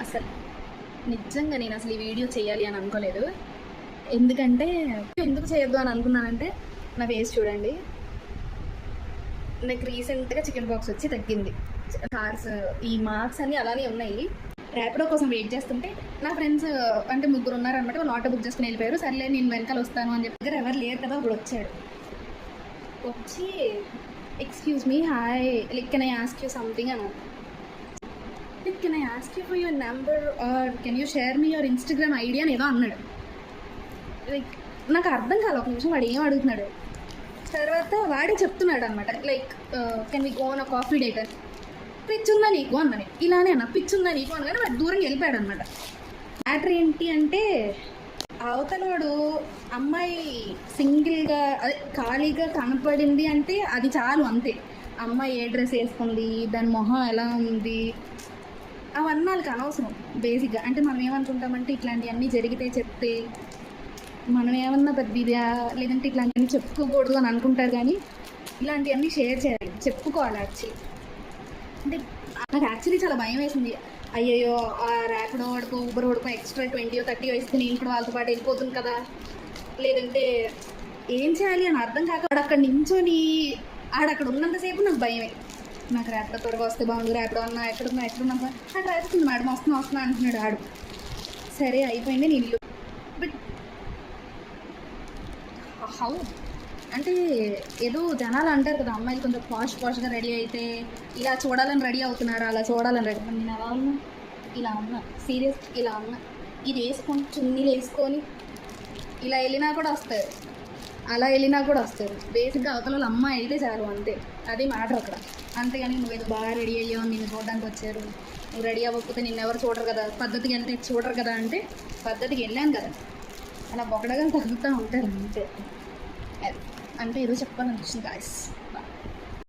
అసలు నిజంగా నేను అసలు ఈ వీడియో చేయాలి అని అనుకోలేదు. ఎందుకంటే ఎందుకు చేయొద్దు అని అనుకున్నానంటే నా ఫేస్ చూడండి, నాకు రీసెంట్గా చికెన్ బాక్స్ వచ్చి తగ్గింది. కార్స్ ఈ మార్క్స్ అన్నీ అలానే ఉన్నాయి. ర్యాపిడో కోసం వెయిట్ చేస్తుంటే నా ఫ్రెండ్స్ అంటే 3 ఉన్నారనమాట. వాళ్ళు ఆటో బుక్ చేసుకుని వెళ్ళిపోయారు. సర్లే నేను వెనకాల వస్తాను అని చెప్పి ఎవరు లేరు కదా, అప్పుడు వచ్చాడు. వచ్చి excuse me, hi, like can I ask you something అన్నాను. Like can I ask you for your number or can you share me your Instagram ID అని ఏదో అన్నాడు. లైక్ నాకు అర్థం కాదు ఒక నిమిషం వాడు ఏం అడుగుతున్నాడు. తర్వాత వాడే చెప్తున్నాడు అనమాట, like can we go on a coffee date అని. పిచ్చుందా నీకు అన్నని, ఇలానే అన్న పిచ్చుందా నీకు అనగానే వాడు దూరంగా వెళ్ళిపోయాడు అనమాట. మ్యాటర్ ఏంటి అంటే అవతలవాడు అమ్మాయి సింగిల్గా అదే ఖాళీగా కనపడింది అంటే అది చాలు, అంతే. అమ్మాయి ఏ డ్రెస్ వేసుకుంది, దాని మొహం ఎలా ఉంది, అవన్నీ వాళ్ళకి అనవసరం బేసిక్గా. అంటే మనం ఏమనుకుంటామంటే ఇట్లాంటివన్నీ జరిగితే చెప్తే మనం ఏమన్నా పెద్దదిగా లేదంటే ఇట్లాంటివన్నీ చెప్పుకోకూడదు అని అనుకుంటారు. కానీ ఇలాంటివన్నీ షేర్ చేయాలి, చెప్పుకోవాలి. అంటే నాకు యాక్చువల్లీ చాలా భయం వేసింది. అయ్యయ్యో ఆ ర్యాపిడో వాడుకో ఊబర్ వాడుకో ఎక్స్ట్రా 20 or 30 వేస్తే నేను కూడా వాళ్ళతో పాటు వెళ్ళిపోతుంది కదా, లేదంటే ఏం చేయాలి అని అర్థం కాక అక్కడ నించొని ఆడక్కడ ఉన్నంతసేపు నాకు భయమే. నాకు ర్యాపిడో త్వరగా వస్తే బాగుండు, ర్యాపిడో అన్నా ఎక్కడున్నా నాకు రాస్తుంది మేడం, వస్తున్నా అంటున్నాడు ఆడు. సరే అయిపోయింది నేను ఇల్లు. బట్ హౌ అంటే ఏదో జనాలు అంటారు కదా, అమ్మాయిలు కొంచెం పాష్గా రెడీ అయితే ఇలా చూడాలని రెడీ అవుతున్నారు, అలా చూడాలని రెడీ. నేను అలా ఉన్నా, ఇలా ఉన్నా, సీరియస్ ఇలా ఉన్నా, ఇది వేసుకొని చున్నీలు వేసుకొని ఇలా వెళ్ళినా కూడా వస్తారు, అలా వెళ్ళినా కూడా వస్తారు. బేసిక్గా అవతల అమ్మాయి అయితే చాలు, అంతే. అది మ్యాటర్ అక్కడ. అంతేగాని నువ్వు ఏదో బాగా రెడీ అయ్యావు, నిన్ను చూడడానికి వచ్చారు, నువ్వు రెడీ అవ్వకపోతే నిన్ను ఎవరు చూడరు కదా, పద్ధతికి వెళ్తే చూడరు కదా అంటే పద్ధతికి వెళ్ళాను కదా, అలా బొగడగా తగ్గుతూ ఉంటారు అంతే. అంటే ఏదో చెప్పాలనిపించింది గాయస్.